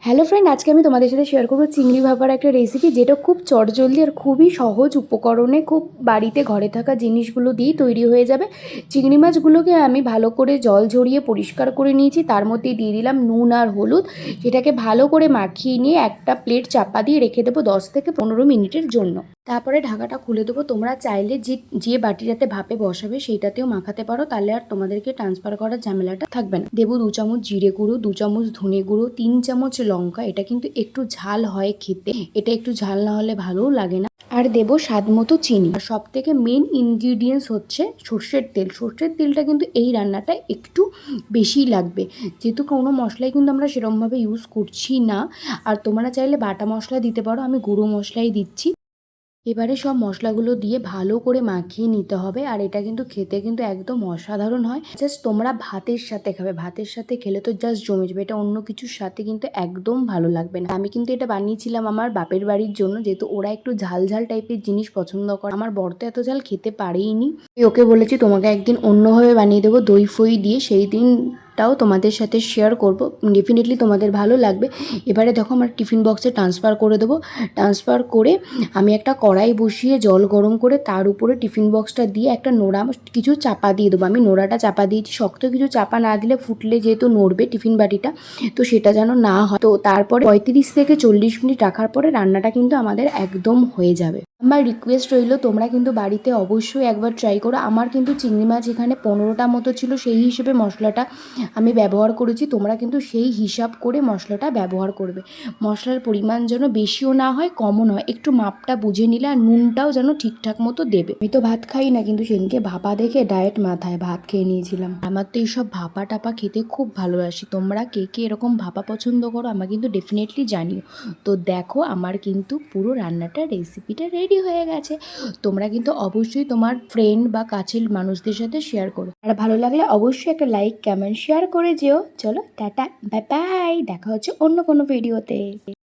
Hello friend, আজকে আমি তোমাদের সাথে শেয়ার করবো চিংড়ি ভাপার একটা রেসিপি, যেটা খুব চটজলদি আর খুবই সহজ উপকরণে খুব বাড়িতে ঘরে থাকা জিনিসগুলো দিয়েই তৈরি হয়ে যাবে। চিংড়ি মাছগুলোকে আমি ভালো করে জল ঝরিয়ে পরিষ্কার করে নিয়েছি, তার মধ্যে দিয়ে দিলাম নুন আর হলুদ। সেটাকে ভালো করে মাখিয়ে নিয়ে একটা প্লেট চাপা দিয়ে রেখে দেবো 10 থেকে 15 মিনিটের জন্য। তারপরে ঢাকাটা খুলে দেবো। তোমরা চাইলে যে বাটিটাতে ভাপে বসাবে সেইটাতেও মাখাতে পারো, তাহলে আর তোমাদেরকে ট্রান্সফার করার ঝামেলাটা থাকবে না। দেবো 2 চামচ জিরে গুঁড়ো, 2 চামচ ধনে গুঁড়ো, 3 চামচ লঙ্কা। এটা কিন্তু একটু ঝাল হয় খেতে, এটা একটু ঝাল না হলে ভালোও লাগে না। আর দেবো স্বাদ মতো চিনি। আর সব থেকে মেন ইনগ্রিডিয়েন্টস হচ্ছে সর্ষের তেল। সর্ষের তেলটা কিন্তু এই রান্নাটা একটু বেশিই লাগবে, যেহেতু কোনো মশলাই কিন্তু আমরা সেরকমভাবে ইউজ করছি না। আর তোমরা চাইলে বাটা মশলা দিতে পারো, আমি গুঁড়ো মশলাই দিচ্ছি। এবারে সব মশলাগুলো দিয়ে ভালো করে মাখিয়ে নিতে হবে। আর এটা কিন্তু খেতে কিন্তু একদম অসাধারণ হয়। জাস্ট তোমরা ভাতের সাথে খাবে, ভাতের সাথে খেলে তো জাস্ট জমে যাবে। এটা অন্য কিছুর সাথে কিন্তু একদম ভালো লাগবে না। আমি কিন্তু এটা বানিয়েছিলাম আমার বাপের বাড়ির জন্য, যেহেতু ওরা একটু ঝাল ঝাল টাইপের জিনিস পছন্দ করে। আমার বর তো এত ঝাল খেতে পারেইনি। ওকে বলেছি তোমাকে একদিন অন্যভাবে বানিয়ে দেবো দই ফই দিয়ে, সেই দিনটাও তোমাদের সাথে শেয়ার করব। ডেফিনেটলি তোমাদের ভালো লাগবে। এবারে দেখো আমার টিফিন বক্সে ট্রান্সফার করে দেবো। ট্রান্সফার করে আমি একটা কড়াই বসিয়ে জল গরম করে তার উপরে টিফিন বক্সটা দিয়ে একটা নোড়া কিছু চাপা দিয়ে দেবো। আমি নোড়াটা চাপা দিয়েছি, শক্ত কিছু চাপা না দিলে ফুটলে যেহেতু নড়বে টিফিন বাটিটা, তো সেটা যেন না হয়। তো তারপরে 35 থেকে 40 মিনিট রাখার পরে রান্নাটা কিন্তু আমাদের একদম হয়ে যাবে। আমার রিকোয়েস্ট রইল, তোমরা কিন্তু বাড়িতে অবশ্যই একবার ট্রাই করো। আমার কিন্তু চিংড়ি মাছ এখানে 15টা মতো ছিল, সেই হিসেবে মশলাটা আমি ব্যবহার করেছি। তোমরা কিন্তু সেই হিসাব করে মশলাটা ব্যবহার করবে। মশলার পরিমাণ যেন বেশিও না হয় কমও নয়, একটু মাপটা বুঝে নিলে। আর নুনটাও যেন ঠিকঠাক মতো দেবে। আমি তো ভাত খাই না, কিন্তু সেদিনকে ভাপা দেখে ডায়েট মাথায় ভাত খেয়ে নিয়েছিলাম। আমার তো এইসব ভাপা টাপা খেতে খুব ভালোবাসি। তোমরা কে কে এরকম ভাপা পছন্দ করো আমার কিন্তু ডেফিনেটলি জানিও। তো দেখো আমার কিন্তু পুরো রান্নাটা রেসিপিটা রেডি হয়ে গেছে। তোমরা কিন্তু অবশ্যই তোমার ফ্রেন্ড বা কাছের মানুষদের সাথে শেয়ার করো। আর ভালো লাগলে অবশ্যই একটা লাইক কমেন্ট শেয়ার করে যেও। চলো টাটা, বাই বাই, দেখা হচ্ছে অন্য কোনো ভিডিওতে।